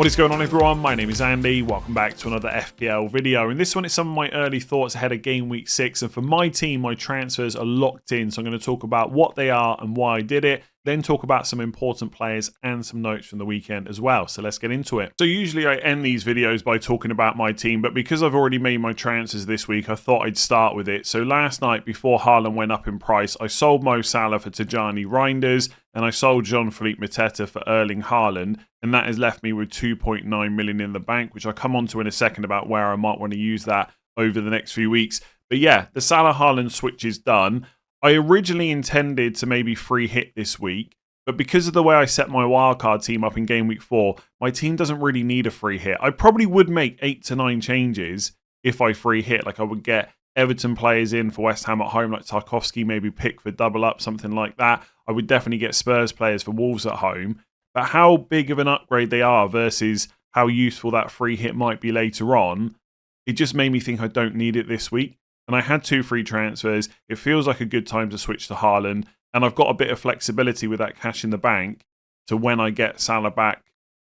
What is going on, everyone? My name is Andy. Welcome back to another FPL video. In this one, it's some of my early thoughts ahead of game week 6. And for my team, my transfers are locked in. So I'm going to talk about what they are and why I did it. Then talk about some important players and some notes from the weekend as well. So let's get into it. So usually I end these videos by talking about my team, but because I've already made my transfers this week, I thought I'd start with it. So last night, before Haaland went up in price, I sold Mo Salah for Tijani Reinders and I sold Jean-Philippe Mateta for Erling Haaland. And that has left me with 2.9 million in the bank, which I'll come on to in a second about where I might want to use that over the next few weeks. But yeah, the Salah Haaland switch is done. I originally intended to maybe free hit this week, but because of the way I set my wildcard team up in game week 4, my team doesn't really need a free hit. I probably would make 8 to 9 changes if I free hit. Like I would get Everton players in for West Ham at home, like Tarkowski, maybe pick for double up, something like that. I would definitely get Spurs players for Wolves at home. But how big of an upgrade they are versus how useful that free hit might be later on, it just made me think I don't need it this week. And I had 2 free transfers. It feels like a good time to switch to Haaland. And I've got a bit of flexibility with that cash in the bank to when I get Salah back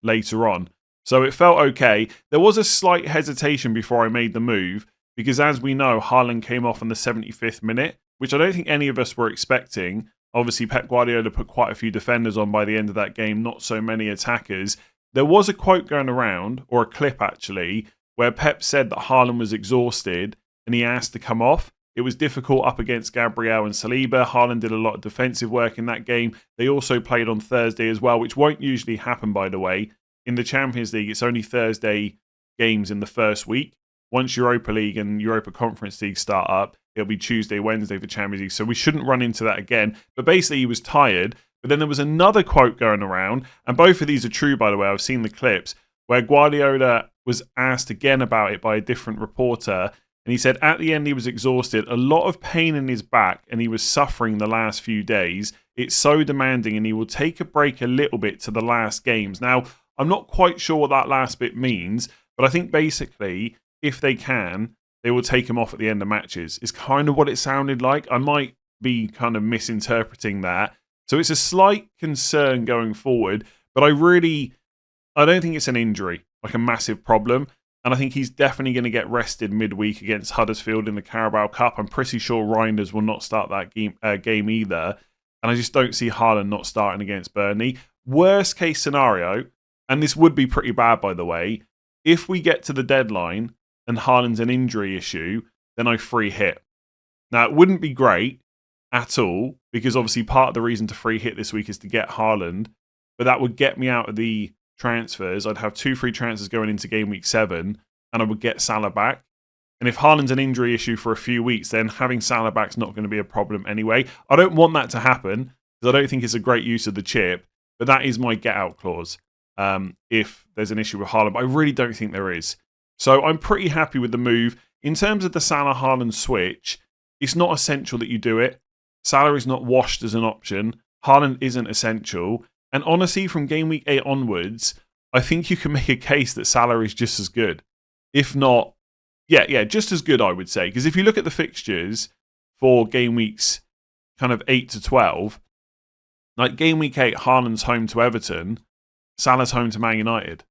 later on. So it felt okay. There was a slight hesitation before I made the move because, as we know, Haaland came off in the 75th minute, which I don't think any of us were expecting. Obviously, Pep Guardiola put quite a few defenders on by the end of that game, not so many attackers. There was a quote going around, or a clip actually, where Pep said that Haaland was exhausted and he asked to come off. It was difficult up against Gabriel and Saliba. Haaland did a lot of defensive work in that game. They also played on Thursday as well, which won't usually happen, by the way. In the Champions League, it's only Thursday games in the first week. Once Europa League and Europa Conference League start up, it'll be Tuesday, Wednesday for Champions League. So we shouldn't run into that again. But basically, he was tired. But then there was another quote going around, and both of these are true, by the way. I've seen the clips, where Guardiola was asked again about it by a different reporter. And he said at the end he was exhausted, a lot of pain in his back, and he was suffering the last few days. It's so demanding, and he will take a break a little bit to the last games. Now, I'm not quite sure what that last bit means, but I think basically, if they can, they will take him off at the end of matches. Is kind of what it sounded like. I might be kind of misinterpreting that. So it's a slight concern going forward, but I don't think it's an injury, like a massive problem. And I think he's definitely going to get rested midweek against Huddersfield in the Carabao Cup. I'm pretty sure Reinders will not start that game either. And I just don't see Haaland not starting against Burnley. Worst case scenario, and this would be pretty bad, by the way, if we get to the deadline and Haaland's an injury issue, then I free hit. Now, it wouldn't be great at all, because obviously part of the reason to free hit this week is to get Haaland, but that would get me out of the transfers. I'd have 2 free transfers going into game week 7, and I would get Salah back. And if Haaland's an injury issue for a few weeks, then having Salah back's not going to be a problem anyway. I don't want that to happen, because I don't think it's a great use of the chip, but that is my get-out clause if there's an issue with Haaland, but I really don't think there is. So I'm pretty happy with the move. In terms of the Salah-Haaland switch, it's not essential that you do it. Salah is not washed as an option. Haaland isn't essential. And honestly, from game week 8 onwards, I think you can make a case that Salah is just as good. If not, just as good, I would say. Because if you look at the fixtures for game weeks kind of 8 to 12, like game week 8, Haaland's home to Everton, Salah's home to Man United.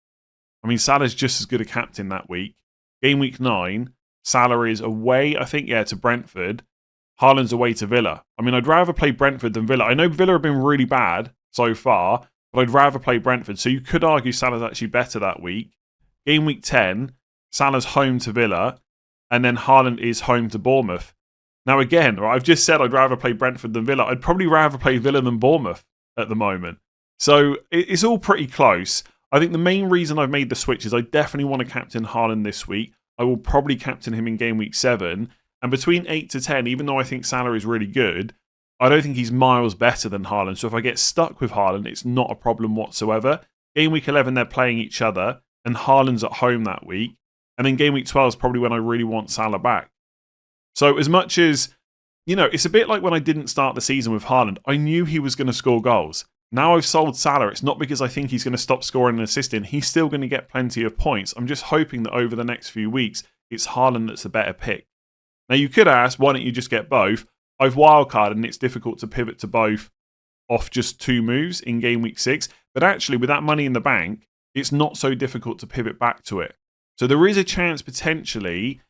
I mean, Salah's just as good a captain that week. Game week 9, Salah is away, I think, to Brentford. Haaland's away to Villa. I mean, I'd rather play Brentford than Villa. I know Villa have been really bad so far, but I'd rather play Brentford. So you could argue Salah's actually better that week. Game week 10, Salah's home to Villa, and then Haaland is home to Bournemouth. Now again, I've just said I'd rather play Brentford than Villa. I'd probably rather play Villa than Bournemouth at the moment. So it's all pretty close. I think the main reason I've made the switch is I definitely want to captain Haaland this week. I will probably captain him in game week 7. And between 8 to 10, even though I think Salah is really good, I don't think he's miles better than Haaland. So if I get stuck with Haaland, it's not a problem whatsoever. Game week 11, they're playing each other, and Haaland's at home that week. And then game week 12 is probably when I really want Salah back. So as much as, it's a bit like when I didn't start the season with Haaland. I knew he was going to score goals. Now I've sold Salah. It's not because I think he's going to stop scoring and assisting. He's still going to get plenty of points. I'm just hoping that over the next few weeks, it's Haaland that's the better pick. Now you could ask, why don't you just get both? I've wildcarded and it's difficult to pivot to both off just 2 moves in game week 6. But actually, with that money in the bank, it's not so difficult to pivot back to it. So there is a chance potentially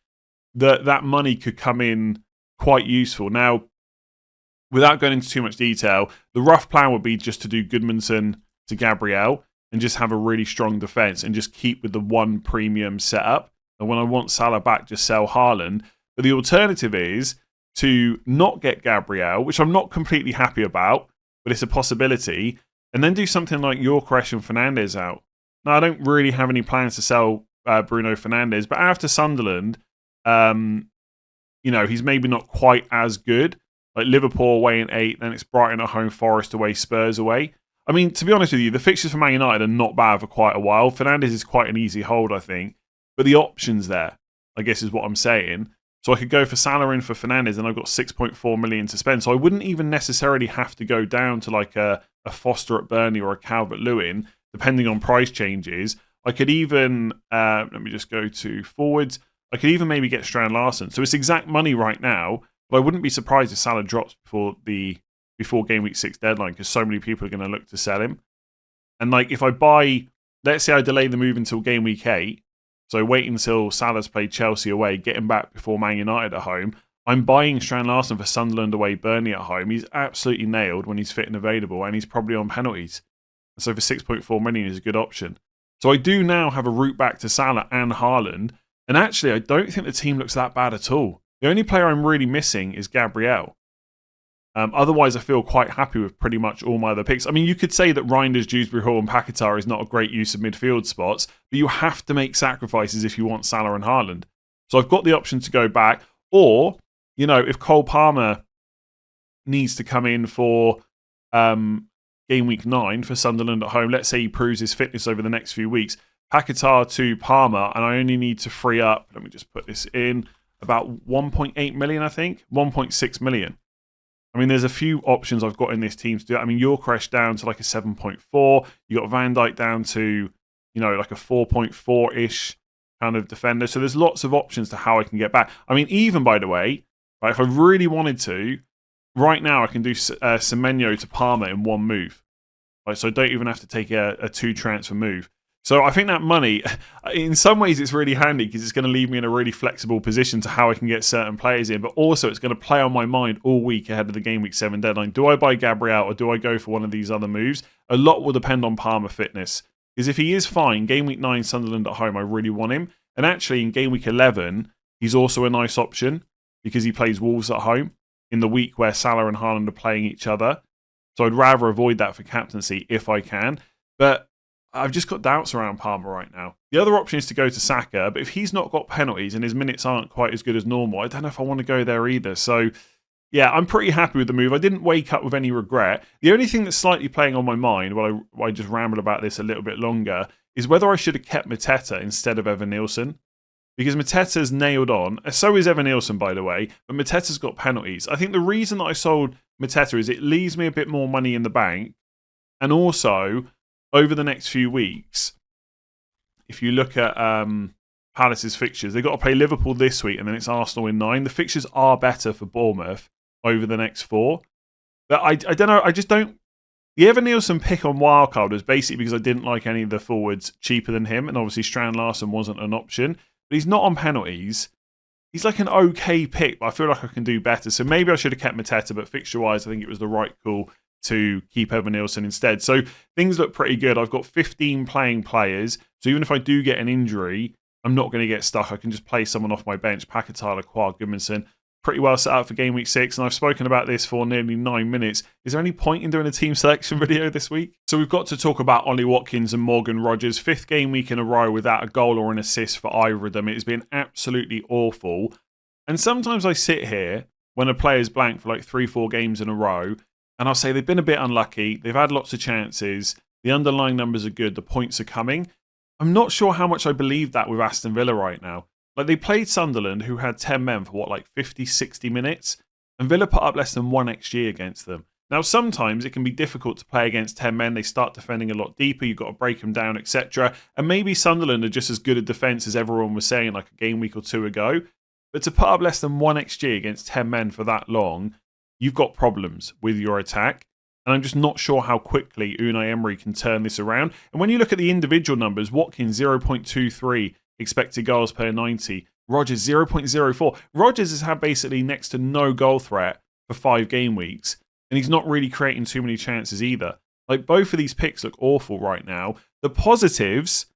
that money could come in quite useful. Now, without going into too much detail, the rough plan would be just to do Goodmanson to Gabriel and just have a really strong defence and just keep with the one premium setup. And when I want Salah back, just sell Haaland. But the alternative is to not get Gabriel, which I'm not completely happy about, but it's a possibility, and then do something like Yorkeresh and Fernandes out. Now, I don't really have any plans to sell Bruno Fernandes, but after Sunderland, he's maybe not quite as good. Like Liverpool away in 8, then it's Brighton at home, Forest away, Spurs away. I mean, to be honest with you, the fixtures for Man United are not bad for quite a while. Fernandes is quite an easy hold, I think. But the options there, I guess, is what I'm saying. So I could go for Salah in for Fernandes, and I've got 6.4 million to spend. So I wouldn't even necessarily have to go down to like a Foster at Burnley or a Calvert-Lewin, depending on price changes. I could even, let me just go to forwards. I could even maybe get Strand Larsen. So it's exact money right now, but I wouldn't be surprised if Salah drops before game week 6 deadline, because so many people are going to look to sell him. And like if I buy, let's say I delay the move until game week 8, so wait until Salah's played Chelsea away, get him back before Man United at home. I'm buying Strand Larsen for Sunderland away, Burnley at home. He's absolutely nailed when he's fit and available, and he's probably on penalties. So for 6.4 million is a good option. So I do now have a route back to Salah and Haaland, and actually I don't think the team looks that bad at all. The only player I'm really missing is Gabriel. Otherwise, I feel quite happy with pretty much all my other picks. I mean, you could say that Reinders, Dewsbury Hall and Paquetá is not a great use of midfield spots, but you have to make sacrifices if you want Salah and Haaland. So I've got the option to go back, or, if Cole Palmer needs to come in for game week 9 for Sunderland at home, let's say he proves his fitness over the next few weeks, Paquetá to Palmer, and I only need to free up, let me just put this in, about 1.8 million, I think, 1.6 million. I mean, there's a few options I've got in this team to do. I mean, Yorkeresh down to like a 7.4. You got Van Dijk down to, like a 4.4-ish kind of defender. So there's lots of options to how I can get back. I mean, even, by the way, right, if I really wanted to, right now I can do Semenyo to Palmer in one move. Right, so I don't even have to take a 2-transfer move. So I think that money, in some ways it's really handy because it's going to leave me in a really flexible position to how I can get certain players in, but also it's going to play on my mind all week ahead of the game week 7 deadline. Do I buy Gabriel or do I go for one of these other moves? A lot will depend on Palmer fitness, because if he is fine, game week 9 Sunderland at home, I really want him. And actually in game week 11, he's also a nice option because he plays Wolves at home in the week where Salah and Haaland are playing each other. So I'd rather avoid that for captaincy if I can. But I've just got doubts around Palmer right now. The other option is to go to Saka, but if he's not got penalties and his minutes aren't quite as good as normal, I don't know if I want to go there either. So, yeah, I'm pretty happy with the move. I didn't wake up with any regret. The only thing that's slightly playing on my mind, while I just ramble about this a little bit longer, is whether I should have kept Mateta instead of Evan Nielsen. Because Mateta's nailed on. So is Evan Nielsen, by the way, but Mateta's got penalties. I think the reason that I sold Mateta is it leaves me a bit more money in the bank, and also over the next few weeks, if you look at Palace's fixtures, they've got to play Liverpool this week and then it's Arsenal in 9. The fixtures are better for Bournemouth over the next 4. But I don't know, I just don't... The Evan Nielsen pick on wildcard was basically because I didn't like any of the forwards cheaper than him, and obviously Strand Larsen wasn't an option. But he's not on penalties. He's like an okay pick, but I feel like I can do better. So maybe I should have kept Mateta, but fixture-wise, I think it was the right call to keep Evan Nielsen instead. So things look pretty good. I've got 15 playing players. So even if I do get an injury, I'm not going to get stuck. I can just play someone off my bench. Paquetá, Lacroix, Goodmanson. Pretty well set up for game week 6. And I've spoken about this for nearly 9 minutes. Is there any point in doing a team selection video this week? So we've got to talk about Ollie Watkins and Morgan Rogers. 5th game week in a row without a goal or an assist for either of them. It's been absolutely awful. And sometimes I sit here when a player's blank for like 3-4 games in a row, and I'll say they've been a bit unlucky. They've had lots of chances. The underlying numbers are good. The points are coming. I'm not sure how much I believe that with Aston Villa right now. Like, they played Sunderland, who had 10 men for, 50, 60 minutes? And Villa put up less than 1 XG against them. Now, sometimes it can be difficult to play against 10 men. They start defending a lot deeper. You've got to break them down, etc. And maybe Sunderland are just as good a defence as everyone was saying like a game week or 2 ago. But to put up less than 1 XG against 10 men for that long, you've got problems with your attack. And I'm just not sure how quickly Unai Emery can turn this around. And when you look at the individual numbers, Watkins 0.23 expected goals per 90. Rogers 0.04. Rogers has had basically next to no goal threat for 5 game weeks. And he's not really creating too many chances either. Like, both of these picks look awful right now. The positives,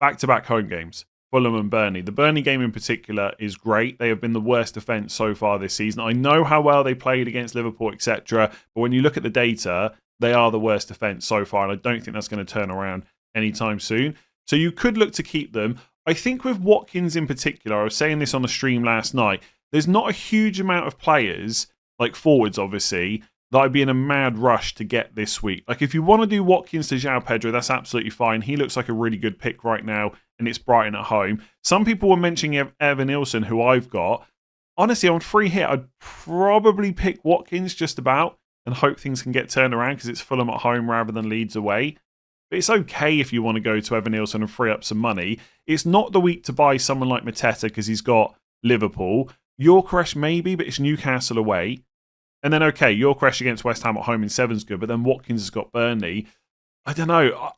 back-to-back home games. Fulham and Burnley. The Burnley game in particular is great. They have been the worst defence so far this season. I know how well they played against Liverpool, etc. But when you look at the data, they are the worst defence so far. And I don't think that's going to turn around anytime soon. So you could look to keep them. I think with Watkins in particular, I was saying this on the stream last night, there's not a huge amount of players, like forwards obviously, that I'd be in a mad rush to get this week. Like, if you want to do Watkins to João Pedro, that's absolutely fine. He looks like a really good pick right now, and it's Brighton at home. Some people were mentioning Evan Nilsson, who I've got. Honestly, on free hit, I'd probably pick Watkins just about and hope things can get turned around because it's Fulham at home rather than Leeds away. But it's okay if you want to go to Evan Nilsson and free up some money. It's not the week to buy someone like Mateta because he's got Liverpool. Gyökeres maybe, but it's Newcastle away. And then, okay, Gyökeres against West Ham at home in 7's good, but then Watkins has got Burnley. I don't know.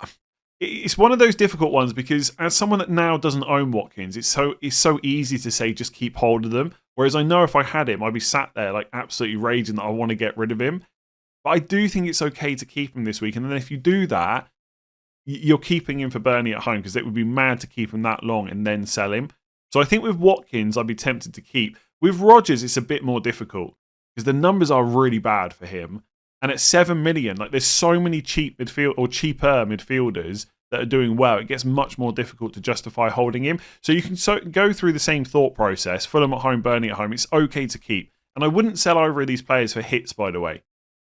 It's one of those difficult ones because as someone that now doesn't own Watkins, it's so easy to say just keep hold of them. Whereas I know if I had him, I'd be sat there like absolutely raging that I want to get rid of him. But I do think it's okay to keep him this week. And then if you do that, you're keeping him for Burnley at home because it would be mad to keep him that long and then sell him. So I think with Watkins, I'd be tempted to keep. With Rogers, it's a bit more difficult because the numbers are really bad for him. And at 7 million, like there's so many cheaper midfielders that are doing well. It gets much more difficult to justify holding him. So you can go through the same thought process. Fulham at home, Burnley at home. It's okay to keep. And I wouldn't sell either of these players for hits, by the way.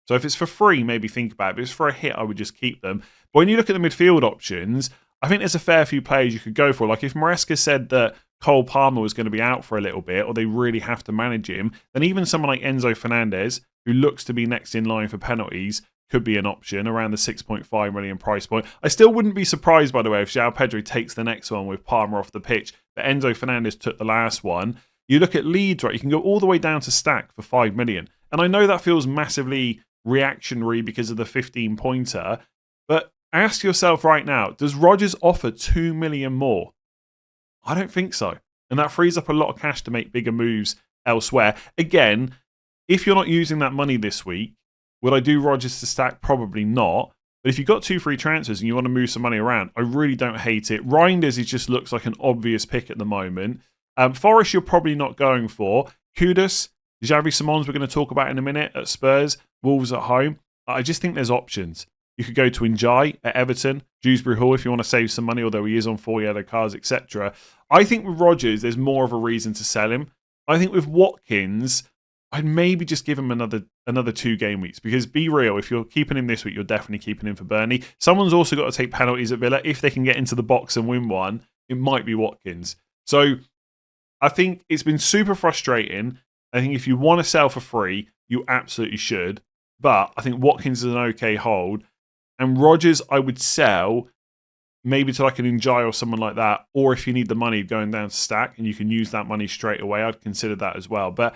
So if it's for free, maybe think about it. But if it's for a hit, I would just keep them. But when you look at the midfield options, I think there's a fair few players you could go for. Like if Maresca said that Cole Palmer was going to be out for a little bit, or they really have to manage him, then even someone like Enzo Fernandez, who looks to be next in line for penalties, could be an option around the 6.5 million price point. I still wouldn't be surprised, by the way, if João Pedro takes the next one with Palmer off the pitch, but Enzo Fernandez took the last one. You look at Leeds, right? You can go all the way down to Stack for 5 million. And I know that feels massively reactionary because of the 15-pointer, but ask yourself right now, does Rogers offer 2 million more? I don't think so. And that frees up a lot of cash to make bigger moves elsewhere. Again, if you're not using that money this week, would I do Rogers to Stack? Probably not. But if you've got 2 free transfers and you want to move some money around, I really don't hate it. Reinders, it just looks like an obvious pick at the moment. Forest, you're probably not going for. Kudus, Xavi Simons, we're going to talk about in a minute at Spurs. Wolves at home. I just think there's options. You could go to Njai at Everton, Dewsbury Hall if you want to save some money, although he is on 4 yellow cards, etc. I think with Rogers, there's more of a reason to sell him. I think with Watkins, I'd maybe just give him another 2 game weeks because be real, if you're keeping him this week, you're definitely keeping him for Burnley. Someone's also got to take penalties at Villa. If they can get into the box and win one, it might be Watkins. So I think it's been super frustrating. I think if you want to sell for free, you absolutely should. But I think Watkins is an okay hold. And Rogers, I would sell maybe to like an Njai or someone like that. Or if you need the money going down to Stack and you can use that money straight away, I'd consider that as well. But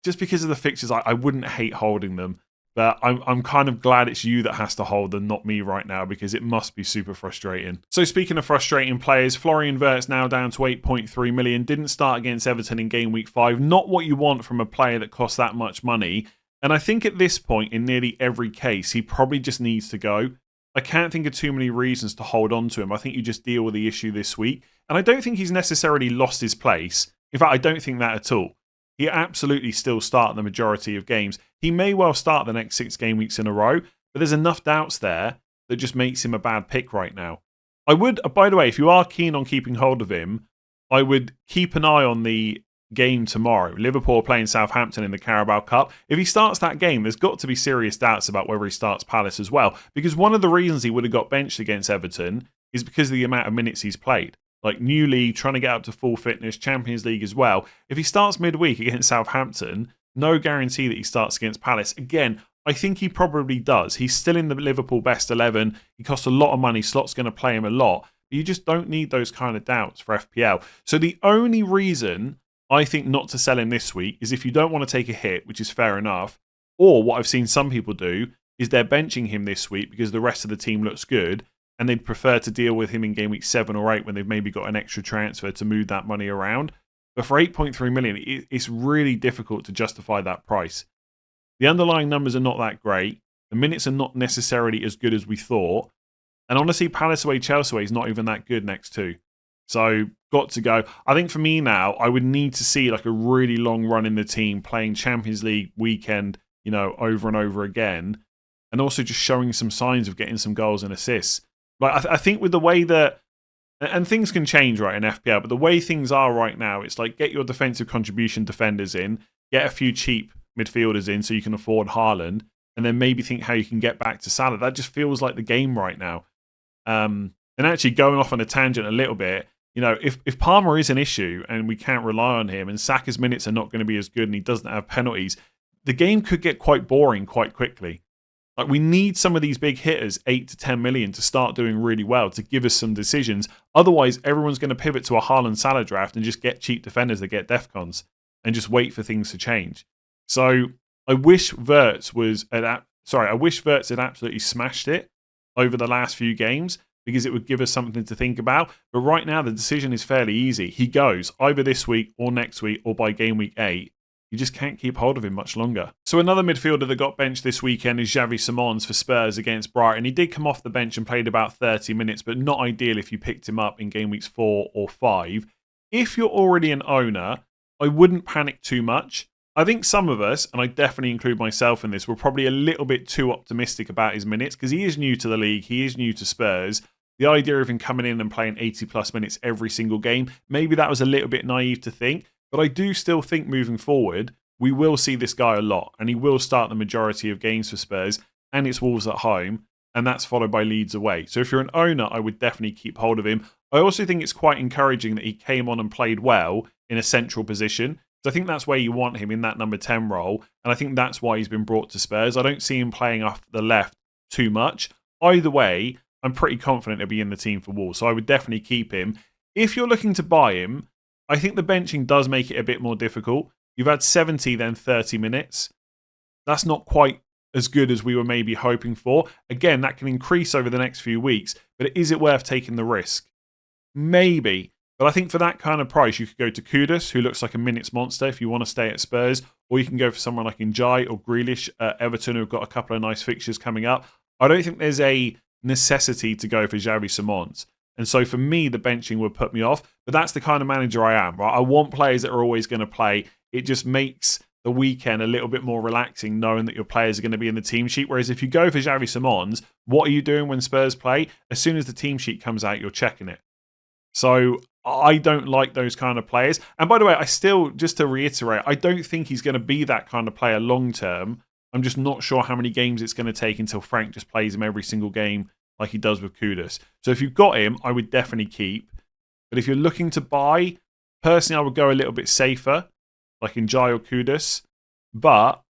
just because of the fixtures, I wouldn't hate holding them. But I'm kind of glad it's you that has to hold them, not me right now, because it must be super frustrating. So speaking of frustrating players, Florian Wirtz now down to 8.3 million. Didn't start against Everton in game week 5. Not what you want from a player that costs that much money. And I think at this point, in nearly every case, he probably just needs to go. I can't think of too many reasons to hold on to him. I think you just deal with the issue this week. And I don't think he's necessarily lost his place. In fact, I don't think that at all. He absolutely still start the majority of games. He may well start the next 6 game weeks in a row, but there's enough doubts there that just makes him a bad pick right now. I would, by the way, if you are keen on keeping hold of him, I would keep an eye on the game tomorrow. Liverpool are playing Southampton in the Carabao Cup. If he starts that game, there's got to be serious doubts about whether he starts Palace as well, because one of the reasons he would have got benched against Everton is because of the amount of minutes he's played. Like new league, trying to get up to full fitness, Champions League as well. If he starts midweek against Southampton, no guarantee that he starts against Palace. Again, I think he probably does. He's still in the Liverpool best 11. He costs a lot of money. Slot's going to play him a lot. But you just don't need those kind of doubts for FPL. So the only reason I think not to sell him this week is if you don't want to take a hit, which is fair enough, or what I've seen some people do, is they're benching him this week because the rest of the team looks good, and they'd prefer to deal with him in game week 7 or 8 when they've maybe got an extra transfer to move that money around. But for 8.3 million, it's really difficult to justify that price. The underlying numbers are not that great. The minutes are not necessarily as good as we thought. And honestly, Palace away, Chelsea away is not even that good next two. So, got to go. I think for me now, I would need to see like a really long run in the team playing Champions League weekend, over and over again. And also just showing some signs of getting some goals and assists. Like I think with the way that, and things can change right in FPL, but the way things are right now, it's like get your defensive contribution defenders in, get a few cheap midfielders in so you can afford Haaland, and then maybe think how you can get back to Salah. That just feels like the game right now. And actually going off on a tangent a little bit, if Palmer is an issue and we can't rely on him and Saka's minutes are not going to be as good and he doesn't have penalties, the game could get quite boring quite quickly. Like we need some of these big hitters, 8 to 10 million, to start doing really well to give us some decisions. Otherwise, everyone's going to pivot to a Haaland Salah draft and just get cheap defenders that get defcons and just wait for things to change. So I wish Wirtz had absolutely smashed it over the last few games because it would give us something to think about. But right now, the decision is fairly easy. He goes either this week or next week or by game week 8. You just can't keep hold of him much longer. So another midfielder that got benched this weekend is Xavi Simons for Spurs against Brighton. He did come off the bench and played about 30 minutes, but not ideal if you picked him up in game weeks 4 or 5. If you're already an owner, I wouldn't panic too much. I think some of us, and I definitely include myself in this, were probably a little bit too optimistic about his minutes because he is new to the league, he is new to Spurs. The idea of him coming in and playing 80 plus minutes every single game, maybe that was a little bit naive to think. But I do still think moving forward, we will see this guy a lot and he will start the majority of games for Spurs and it's Wolves at home and that's followed by Leeds away. So if you're an owner, I would definitely keep hold of him. I also think it's quite encouraging that he came on and played well in a central position. So I think that's where you want him in that number 10 role. And I think that's why he's been brought to Spurs. I don't see him playing off the left too much. Either way, I'm pretty confident he'll be in the team for Wolves. So I would definitely keep him. If you're looking to buy him, I think the benching does make it a bit more difficult. You've had 70, then 30 minutes. That's not quite as good as we were maybe hoping for. Again, that can increase over the next few weeks, but is it worth taking the risk? Maybe. But I think for that kind of price, you could go to Kudus, who looks like a minutes monster if you want to stay at Spurs, or you can go for someone like Njai or Grealish at Everton, who've got a couple of nice fixtures coming up. I don't think there's a necessity to go for Xavi Simons. And so for me, the benching would put me off. But that's the kind of manager I am, right? I want players that are always going to play. It just makes the weekend a little bit more relaxing knowing that your players are going to be in the team sheet. Whereas if you go for Xavi Simons, what are you doing when Spurs play? As soon as the team sheet comes out, you're checking it. So I don't like those kind of players. And by the way, I still, just to reiterate, I don't think he's going to be that kind of player long term. I'm just not sure how many games it's going to take until Frank just plays him every single game like he does with Kudus. So if you've got him, I would definitely keep. But if you're looking to buy, personally, I would go a little bit safer, like Njai or Kudus. But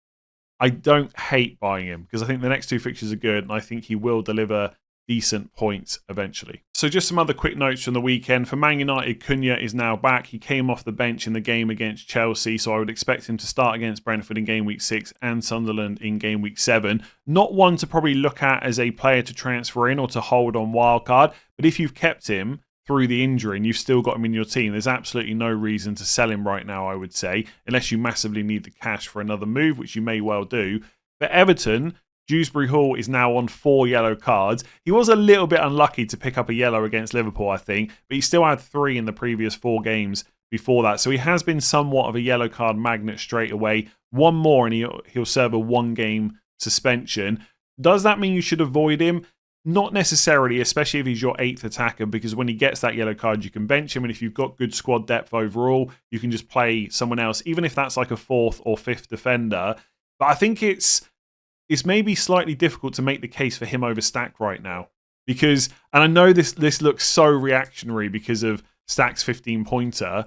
I don't hate buying him because I think the next two fixtures are good and I think he will deliver decent points eventually. So just some other quick notes from the weekend. For Man United, Cunha is now back. He came off the bench in the game against Chelsea, so I would expect him to start against Brentford in game week 6 and Sunderland in game week 7. Not one to probably look at as a player to transfer in or to hold on wildcard, but if you've kept him through the injury and you've still got him in your team, there's absolutely no reason to sell him right now, I would say, unless you massively need the cash for another move, which you may well do. For Everton, Dewsbury Hall is now on 4 yellow cards. He was a little bit unlucky to pick up a yellow against Liverpool, I think, but he still had 3 in the previous 4 games before that. So he has been somewhat of a yellow card magnet straight away. One more and he'll serve a 1-game suspension. Does that mean you should avoid him? Not necessarily, especially if he's your 8th attacker, because when he gets that yellow card, you can bench him. And if you've got good squad depth overall, you can just play someone else, even if that's like a 4th or 5th defender. But I think it's maybe slightly difficult to make the case for him over Stack right now. Because, and I know this looks so reactionary because of Stack's 15-pointer,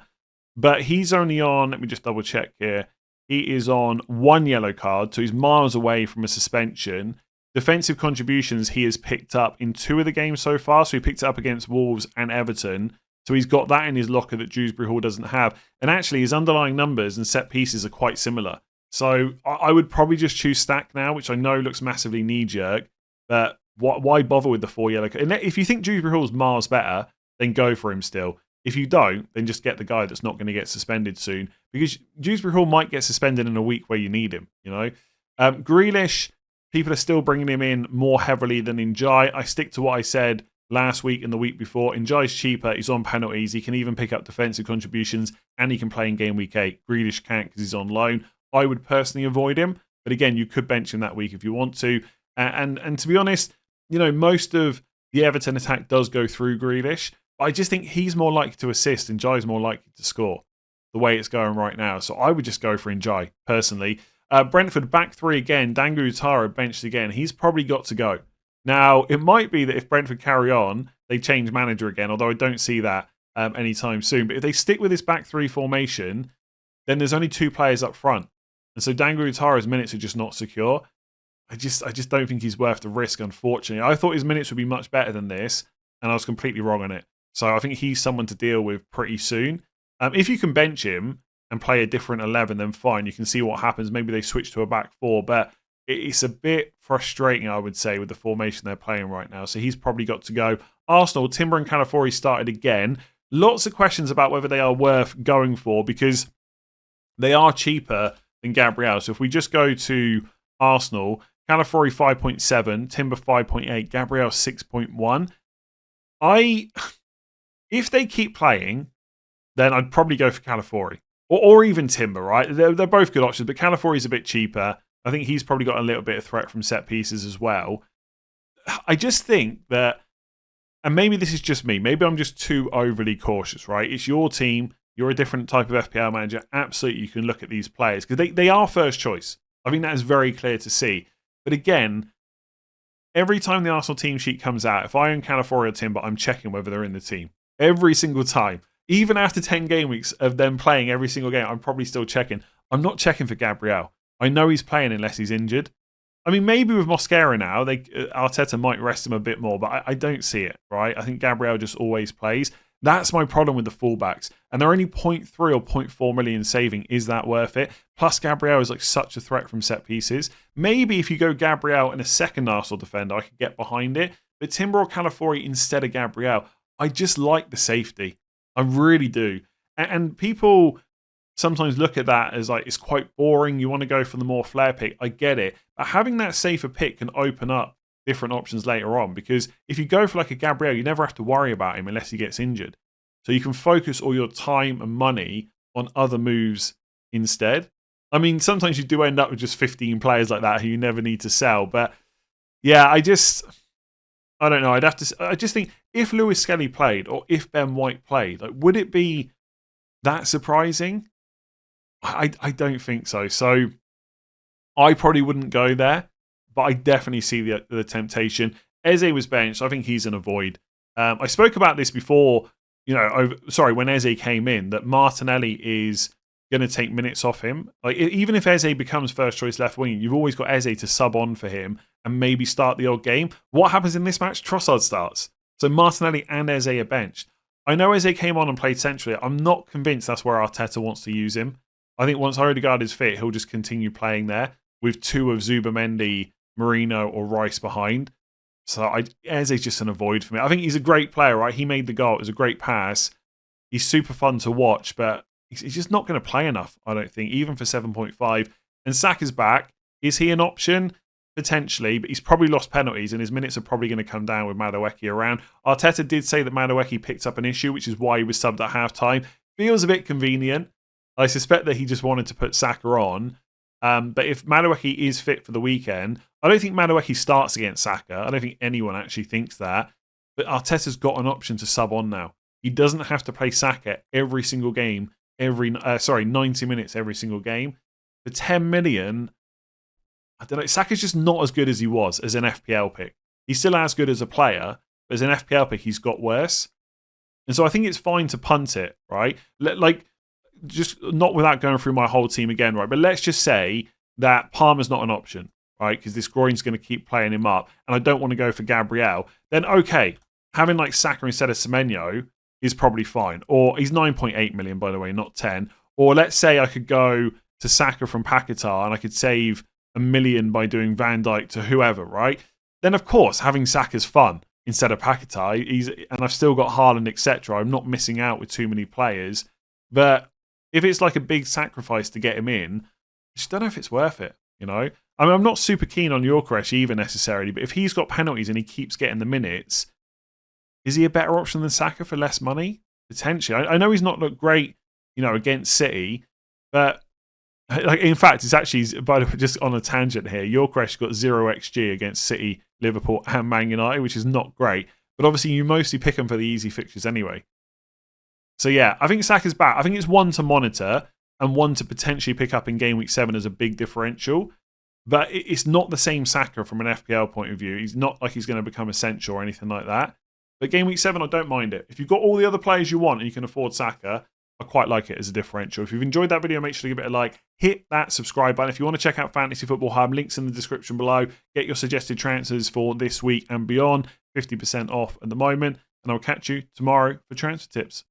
but he's only on, let me just double check here, he is on 1 yellow card, so he's miles away from a suspension. Defensive contributions he has picked up in 2 of the games so far, so he picked it up against Wolves and Everton. So he's got that in his locker that Dewsbury Hall doesn't have. And actually his underlying numbers and set pieces are quite similar. So I would probably just choose Stack now, which I know looks massively knee-jerk, but why bother with the 4 yellow? If you think Dewsbury Hall's miles better, then go for him still. If you don't, then just get the guy that's not going to get suspended soon, because Dewsbury Hall might get suspended in a week where you need him, you know? Grealish, people are still bringing him in more heavily than Njai. I stick to what I said last week and the week before. Njai's cheaper, he's on penalties, he can even pick up defensive contributions, and he can play in game week 8. Grealish can't because he's on loan. I would personally avoid him, but again, you could bench him that week if you want to. And to be honest, you know, most of the Everton attack does go through Grealish, but I just think he's more likely to assist and Njai's more likely to score the way it's going right now. So I would just go for Njai, personally. Brentford back 3 again. Dangu Utara benched again. He's probably got to go. Now, it might be that if Brentford carry on, they change manager again, although I don't see that anytime soon. But if they stick with this back 3 formation, then there's only 2 players up front. And so Dangu Utara's minutes are just not secure. I just don't think he's worth the risk, unfortunately. I thought his minutes would be much better than this, and I was completely wrong on it. So I think he's someone to deal with pretty soon. If you can bench him and play a different 11, then fine. You can see what happens. Maybe they switch to a back 4, but it's a bit frustrating, I would say, with the formation they're playing right now. So he's probably got to go. Arsenal, Timber and Calafiori started again. Lots of questions about whether they are worth going for, because they are cheaper than Gabriel. So if we just go to Arsenal, Calafiori 5.7, Timber 5.8, Gabriel 6.1. If they keep playing, then I'd probably go for Calafiori. Or even Timber, right? They're both good options, but Calafiori's a bit cheaper. I think he's probably got a little bit of threat from set pieces as well. I just think that, and maybe this is just me, maybe I'm just too overly cautious, right? It's your team, you're a different type of FPL manager. Absolutely, you can look at these players, because they are first choice. I think that is very clear to see. But again, every time the Arsenal team sheet comes out, if I own Calafiori or Timber, I'm checking whether they're in the team. Every single time. Even after 10 game weeks of them playing every single game, I'm probably still checking. I'm not checking for Gabriel. I know he's playing unless he's injured. I mean, maybe with Mosquera now, Arteta might rest him a bit more, but I don't see it, right? I think Gabriel just always plays. That's my problem with the fullbacks. And they're only 0.3 or 0.4 million saving. Is that worth it? Plus, Gabriel is like such a threat from set pieces. Maybe if you go Gabriel and a second Arsenal defender, I could get behind it. But Timber or Calafiori instead of Gabriel, I just like the safety. I really do. And people sometimes look at that as like, it's quite boring. You want to go for the more flair pick. I get it. But having that safer pick can open up different options later on, because if you go for like a Gabriel, you never have to worry about him unless he gets injured. So you can focus all your time and money on other moves instead. I mean, sometimes you do end up with just 15 players like that who you never need to sell. But yeah, I don't know. I just think if Lewis Skelly played or if Ben White played, like, would it be that surprising? I don't think so. So I probably wouldn't go there, but I definitely see the temptation. Eze was benched. I think he's an avoid. I spoke about this before, when Eze came in, that Martinelli is going to take minutes off him. Like, even if Eze becomes first choice left wing, you've always got Eze to sub on for him and maybe start the odd game. What happens in this match? Trossard starts. So Martinelli and Eze are benched. I know Eze came on and played centrally. I'm not convinced that's where Arteta wants to use him. I think once Odegaard is fit, he'll just continue playing there with 2 of Zubamendi, Marino or Rice behind. So Eze's just an avoid for me. I think he's a great player, right? He made the goal. It was a great pass. He's super fun to watch, but he's just not going to play enough, I don't think, even for 7.5. And Saka's back. Is he an option? Potentially, but he's probably lost penalties and his minutes are probably going to come down with Madueke around. Arteta did say that Madueke picked up an issue, which is why he was subbed at half-time. Feels a bit convenient. I suspect that he just wanted to put Saka on. But if Madueke is fit for the weekend, I don't think Madueke starts against Saka. I don't think anyone actually thinks that. But Arteta's got an option to sub on now. He doesn't have to play Saka every single game, 90 minutes every single game. For 10 million, I don't know, Saka's just not as good as he was as an FPL pick. He's still as good as a player, but as an FPL pick, he's got worse. And so I think it's fine to punt it, right? Like, just not without going through my whole team again, right? But let's just say that Palmer's not an option, right? Because this groin's going to keep playing him up, and I don't want to go for Gabriel. Then okay, having like Saka instead of Semenyo is probably fine. Or he's 9.8 million, by the way, not 10. Or let's say I could go to Saka from Paquetá and I could save $1 million by doing Van Dijk to whoever, right? Then of course having Saka's fun instead of Paquetá. And I've still got Haaland, etc. I'm not missing out with too many players. But if it's like a big sacrifice to get him in, I just don't know if it's worth it, you know? I mean, I'm not super keen on Yorkeresh either necessarily, but if he's got penalties and he keeps getting the minutes, is he a better option than Saka for less money? Potentially. I know he's not looked great, you know, against City, but like in fact, it's actually, by the way, just on a tangent here, Yorkeresh got 0 XG against City, Liverpool, and Man United, which is not great. But obviously, you mostly pick him for the easy fixtures anyway. So yeah, I think Saka's back. I think it's one to monitor and one to potentially pick up in Game Week 7 as a big differential. But it's not the same Saka from an FPL point of view. He's not like he's going to become essential or anything like that. But Game Week 7, I don't mind it. If you've got all the other players you want and you can afford Saka, I quite like it as a differential. If you've enjoyed that video, make sure to give it a like. Hit that subscribe button. If you want to check out Fantasy Football Hub, links in the description below. Get your suggested transfers for this week and beyond. 50% off at the moment. And I'll catch you tomorrow for transfer tips.